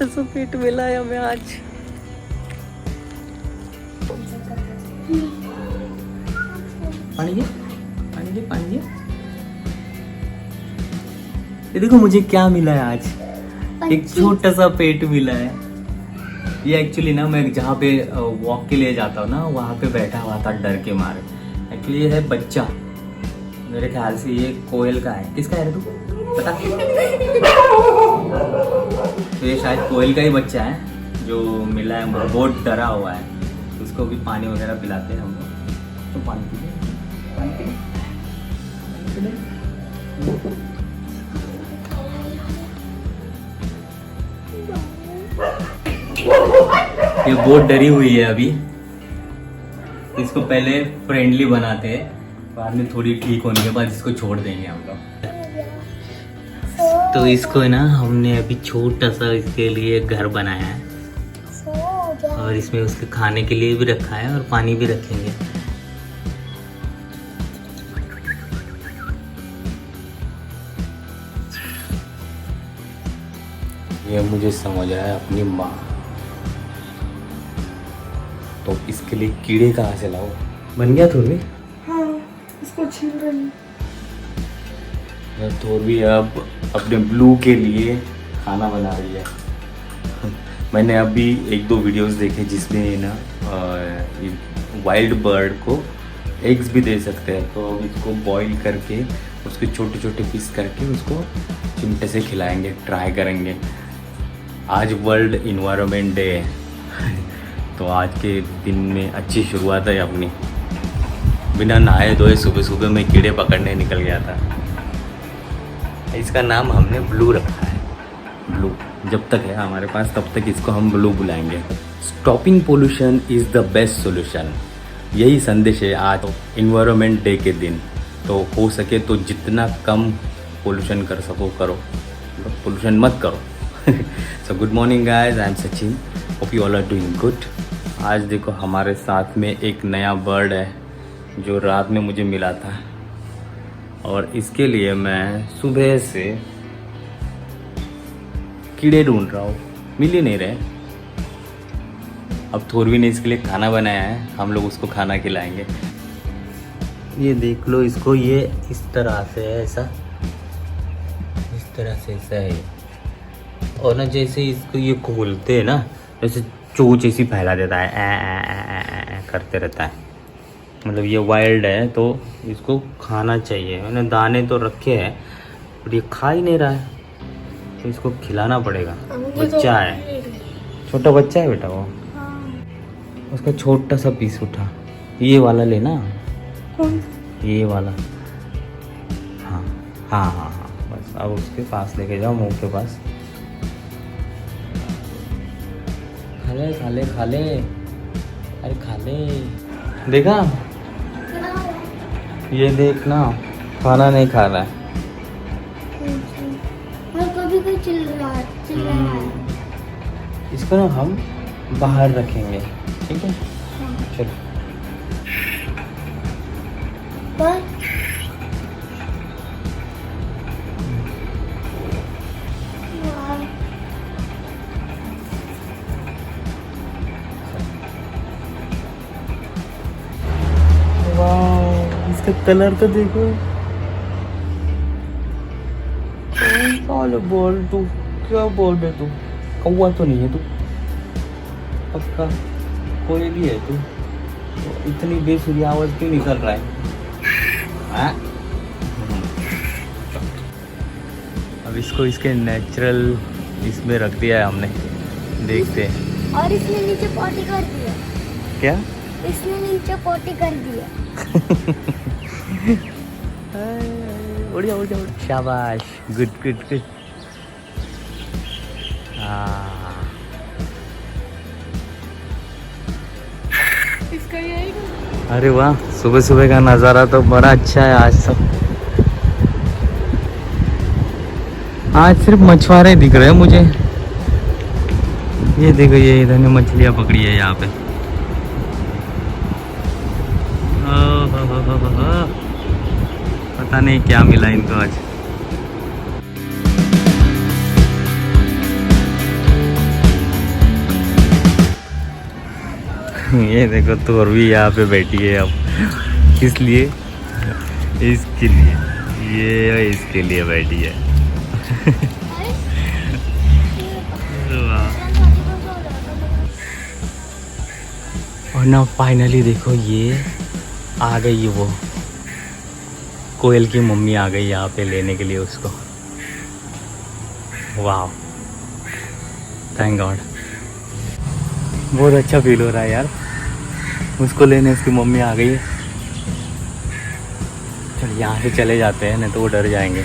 छोटा सा पेट मिला है हमें आज। पानी दे, पानी दे, पानी दे। ये देखो मुझे क्या मिला है आज, एक छोटा सा पेट मिला है। ये एक्चुअली ना मैं जहाँ पे वॉक के लिए जाता हूँ ना, वहाँ पे बैठा हुआ था डर के मारे। एक्चुअली ये है बच्चा, मेरे ख्याल से ये कोयल का है। किसका है तू पता? तो ये शायद कोयल का ही बच्चा है जो मिला है, बहुत डरा हुआ है। उसको भी पानी वगैरह पिलाते हैं हम लोग। तो पानी पी ले, पानी पी ले, पानी पी ले। ये बहुत डरी हुई है अभी। इसको पहले फ्रेंडली बनाते हैं, बाद में थोड़ी ठीक होने के बाद इसको छोड़ देंगे हम लोग। तो इसको ना हमने अभी छोटा सा इसके लिए घर बनाया है और इसमें उसके खाने के लिए भी रखा है और पानी भी रखेंगे। ये मुझे समझ आया, अपनी माँ। तो इसके लिए कीड़े कहाँ से लाओ? बन गया थोड़ी? हाँ, इसको छील रही हूँ। थोड़ी अब अपने ब्लू के लिए खाना बना रही है। मैंने अभी 1-2 वीडियोस देखे जिसमें ना वाइल्ड बर्ड को एग्स भी दे सकते हैं। तो अब इसको बॉईल करके उसके छोटे छोटे पीस करके उसको चिमटे से खिलाएंगे, ट्राई करेंगे। आज वर्ल्ड इन्वायरमेंट डे है तो आज के दिन में अच्छी शुरुआत है अपनी। बिना नहाए धोए सुबह सुबह मैं कीड़े पकड़ने निकल गया था। इसका नाम हमने ब्लू रखा है। ब्लू जब तक है हमारे पास तब तक इसको हम ब्लू बुलाएंगे। Stopping pollution is the best solution, यही संदेश है आज इन्वायरमेंट डे के दिन। तो हो सके तो जितना कम पोल्यूशन कर सको करो, पोल्यूशन मत करो। So good morning guys, I am Sachin, hope you all are doing good. आज देखो हमारे साथ में एक नया बर्ड है जो रात में मुझे मिला था और इसके लिए मैं सुबह से कीड़े ढूंढ रहा हूँ, मिल ही नहीं रहे। अब थोरवी ने इसके लिए खाना बनाया है, हम लोग उसको खाना खिलाएंगे। ये देख लो इसको, ये इस तरह से है, ऐसा इस तरह से ऐसा है। और ना जैसे इसको ये खोलते हैं ना, जैसे चोंच ऐसी फैला देता है, ऐ करते रहता है। मतलब ये वाइल्ड है तो इसको खाना चाहिए। मैंने दाने तो रखे हैं पर ये खा ही नहीं रहा है, तो इसको खिलाना पड़ेगा। बच्चा है, छोटा बच्चा है बेटा वो। उसका छोटा सा पीस उठा, ये वाला लेना, ये वाला। हाँ हाँ हाँ हाँ, बस अब उसके पास लेके जाओ, मुंह के पास। खा ले खा ले खा ले, अरे खा ले। देखा, ये देखना खाना नहीं खा रहा है। कभी चिल्ल रहा है। इसको ना हम बाहर रखेंगे, ठीक है? चलो। इसका कलर तो देखो। साले बोल, तू क्या बोल रहे? तू कौवा तो नहीं है तू? पक्का कोई भी है तू? तो इतनी बेसुरी आवाज क्यों निकल रहा है? अब इसको इसके नेचुरल इसमें रख दिया है हमने, देखते हैं। और इसने नीचे पॉटी कर दिया। क्या? इसने नीचे पॉटी कर दिया। उड़ जा उड़ जा, शाबाश, गुड गुड गुड। इसका यही। अरे वाह, सुबह सुबह का नज़ारा तो बड़ा अच्छा है आज। सब आज सिर्फ मछुआरे दिख रहे हैं मुझे। ये देखो, ये इधर ने मछलियाँ पकड़ी है यहाँ पे। पता नहीं क्या मिला इनको आज। ये देखो तोर भी यहाँ पे बैठी है अब, इसलिए इसके लिए, ये इसके लिए बैठी है। और ना फाइनली देखो ये आ गई, वो कोयल की मम्मी आ गई यहाँ पे लेने के लिए उसको। वाह, थैंक गॉड। बहुत अच्छा फील हो रहा है यार, उसको लेने उसकी मम्मी आ गई है। चल यहाँ से चले जाते हैं, नहीं तो वो डर जाएंगे।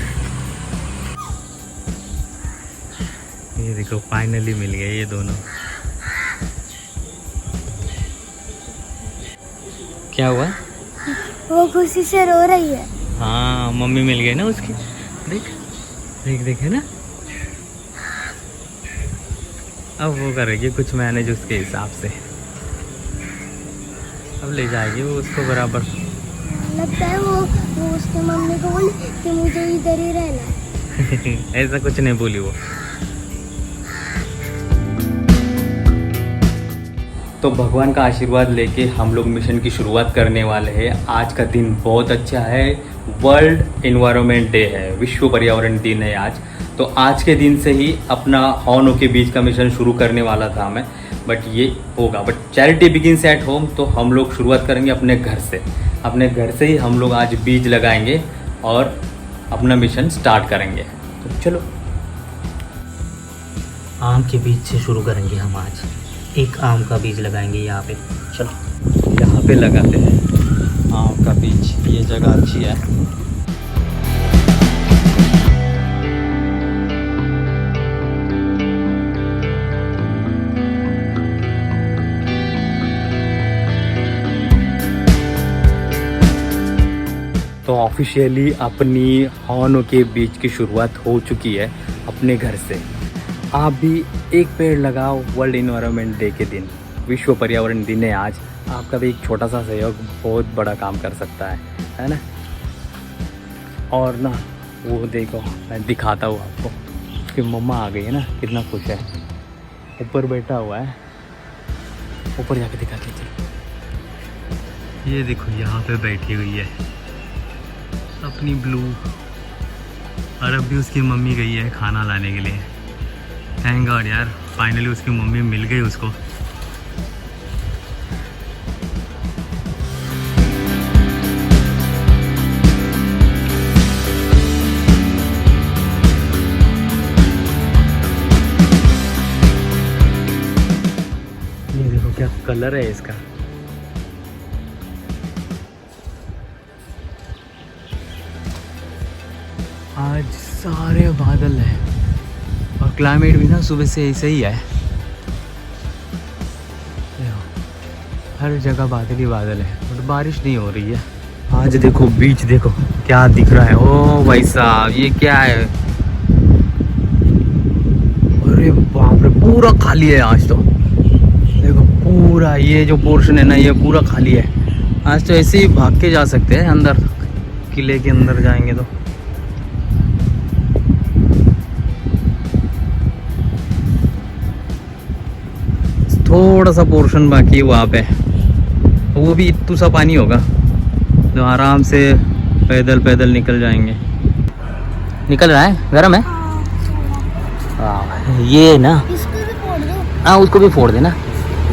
ये देखो फाइनली मिल गए ये दोनों। क्या हुआ? वो खुशी से रो रही है। हाँ मम्मी मिल गई ना उसकी, देख देख देख है ना। अब वो करेगी कुछ मैनेज उसके हिसाब से, अब ले जाएगी वो उसको बराबर। लगता है वो उसकी मम्मी को बोली कि मुझे इधर ही रहना है। ऐसा कुछ नहीं बोली वो। तो भगवान का आशीर्वाद लेके हम लोग मिशन की शुरुआत करने वाले हैं। आज का दिन बहुत अच्छा है, वर्ल्ड एनवायरनमेंट डे है, विश्व पर्यावरण दिन है आज। तो आज के दिन से ही अपना हॉर्नों के बीच का मिशन शुरू करने वाला था मैं, बट ये होगा। But charity begins at home, तो हम लोग शुरुआत करेंगे अपने घर से। अपने घर से ही हम लोग आज बीज लगाएंगे और अपना मिशन स्टार्ट करेंगे। तो चलो आम के बीज से शुरू करेंगे हम आज। एक आम का बीज लगाएंगे यहाँ पे। चलो यहाँ पे लगाते हैं आम का बीज, ये जगह अच्छी है। तो ऑफिशियली अपनी हॉर्नों के बीज की शुरुआत हो चुकी है अपने घर से। आप भी एक पेड़ लगाओ वर्ल्ड एनवायरनमेंट डे के दिन, विश्व पर्यावरण दिन है आज। आपका भी एक छोटा सा सहयोग बहुत बड़ा काम कर सकता है ना। और ना वो देखो, मैं दिखाता हूँ आपको, उसकी मम्मा आ गई है ना, कितना खुश है। ऊपर बैठा हुआ है, ऊपर जाके दिखा के चल। ये देखो यहाँ पे बैठी हुई है अपनी ब्लू, और अब भी उसकी मम्मी गई है खाना लाने के लिए। थैंक गॉड यार, फाइनली उसकी मम्मी मिल गई उसको। ये देखो क्या कलर है इसका। आज सारे बादल हैं और क्लाइमेट भी ना सुबह से ऐसे ही है, हर जगह बादल ही बादल है, बट बारिश नहीं हो रही है आज। देखो बीच देखो क्या दिख रहा है। ओ भाई साहब, ये क्या है? अरे बाप रे, पूरा खाली है आज तो। देखो पूरा ये जो पोर्शन है ना, ये पूरा खाली है आज। तो ऐसे ही भाग के जा सकते हैं अंदर, किले के अंदर जाएंगे तो। थोड़ा सा पोर्शन बाकी है वहाँ पे, वो भी इतना सा पानी होगा जो आराम से पैदल पैदल निकल जाएंगे। निकल रहा है, गर्म है। ये ना, इसको भी फोड़ दो। हाँ उसको भी फोड़ देना।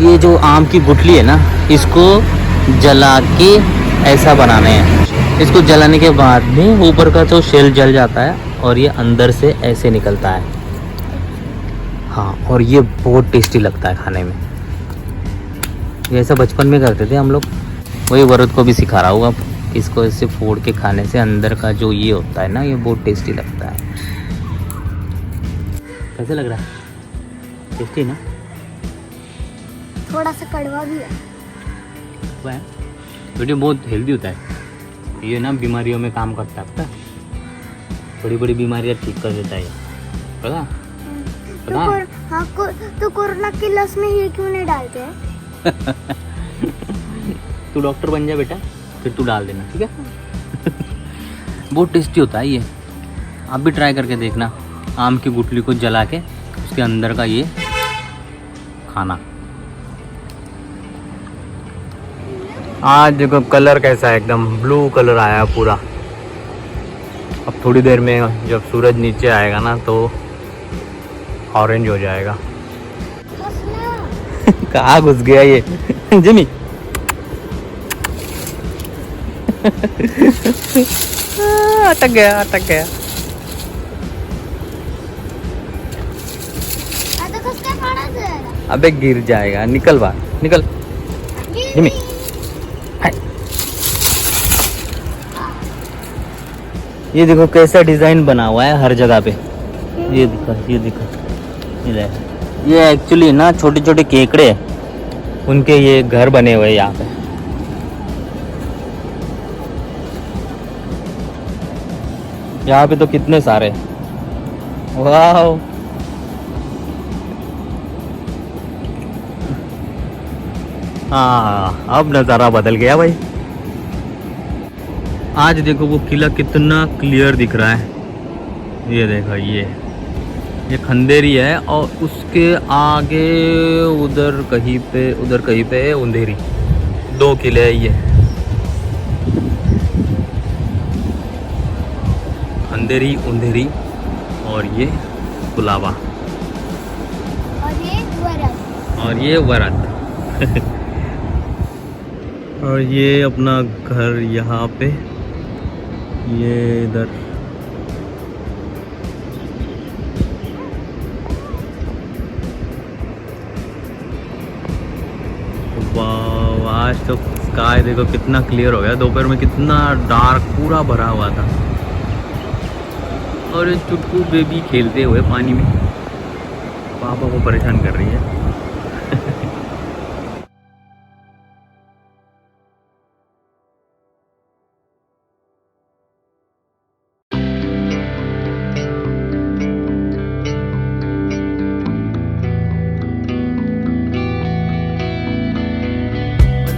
ये जो आम की गुठली है ना, इसको जला के ऐसा बनाना है। इसको जलाने के बाद में ऊपर का जो शेल जल जाता है और ये अंदर से ऐसे निकलता है। हाँ, और ये बहुत टेस्टी लगता है खाने में। ये ऐसा बचपन में करते थे हम लोग, वही वरुद को भी सिखा रहा हूँ अब। इसको ऐसे फोड़ के खाने से अंदर का जो ये होता है ना, ये बहुत टेस्टी लगता है। कैसे लग रहा है? टेस्टी ना? थोड़ा सा कड़वा भी है। वह वीडियो बहुत हेल्दी होता है ये ना, बीमारियों में काम करता है पता। बड़ी बड़ी बीमारियाँ ठीक कर देता है पता। तो कोरोना के लस में ये क्यों नहीं डालते हैं? तू डॉक्टर बन जा बेटा, फिर तू डाल देना, ठीक है। बहुत टेस्टी होता है ये, आप भी ट्राई करके देखना। आम की गुठली को जला के उसके अंदर का ये खाना आज देखो कलर कैसा है, एकदम ब्लू कलर आया पूरा। अब थोड़ी देर में जब सूरज नीचे आएगा ना तो ऑरेंज हो जाएगा। कहाँ घुस गया ये जिमी? अटक गया, अटक गया। अबे गिर जाएगा, निकल बाहर, निकल जिमी। ये देखो कैसा डिजाइन बना हुआ है हर जगह पे। ये दिखा, ये दिखा, ये एक्चुअली ना छोटे छोटे केकड़े, उनके ये घर बने हुए हैं यहाँ पे। यहाँ पे तो कितने सारे, वाह। हाँ अब नज़ारा बदल गया भाई। आज देखो वो किला कितना क्लियर दिख रहा है। ये देखो, ये खंडेरी है और उसके आगे उधर कहीं पे है अंधेरी। 2 किले है ये, खंडेरी, अंधेरी और ये कुलाबा और ये वरद और ये अपना घर यहाँ पे, ये इधर। वाह, आज तो स्काई देखो कितना क्लियर हो गया। दोपहर में कितना डार्क पूरा भरा हुआ था। और ये चुटकू बेबी खेलते हुए पानी में पापा को परेशान कर रही है।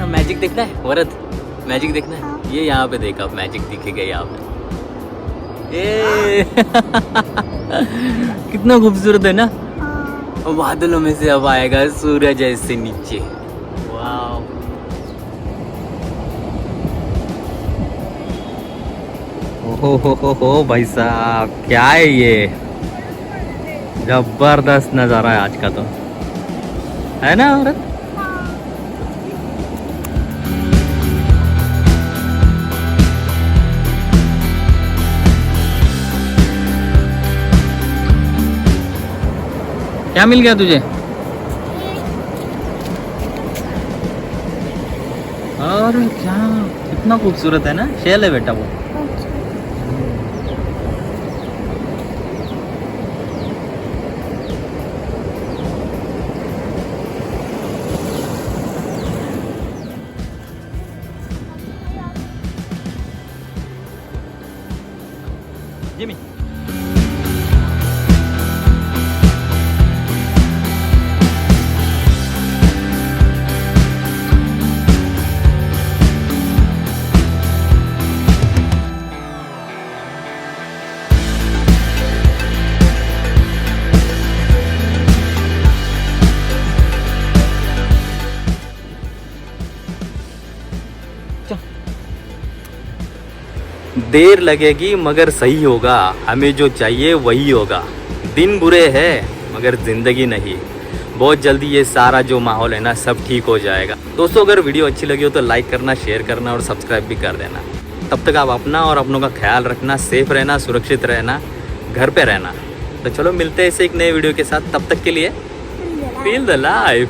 मैजिक देखना है वरद, मैजिक देखना है। ये यहाँ पे देखा, मैजिक दिखेगा यहाँ पे। ये कितना खूबसूरत है ना। और बादलों में से अब आएगा सूरज ऐसे नीचे। वाह, ओहो भाई साहब, क्या है ये, जबरदस्त नज़ारा है आज का तो, है ना औरत? क्या मिल गया तुझे? और क्या, कितना खूबसूरत है ना। शेल है बेटा वो। जिमी, देर लगेगी मगर सही होगा, हमें जो चाहिए वही होगा। दिन बुरे हैं मगर ज़िंदगी नहीं। बहुत जल्दी ये सारा जो माहौल है ना सब ठीक हो जाएगा। दोस्तों अगर वीडियो अच्छी लगी हो तो लाइक करना, शेयर करना और सब्सक्राइब भी कर देना। तब तक आप अपना और अपनों का ख्याल रखना, सेफ रहना, सुरक्षित रहना, घर पे रहना। तो चलो मिलते हैं ऐसे एक नए वीडियो के साथ। तब तक के लिए फील द लाइफ।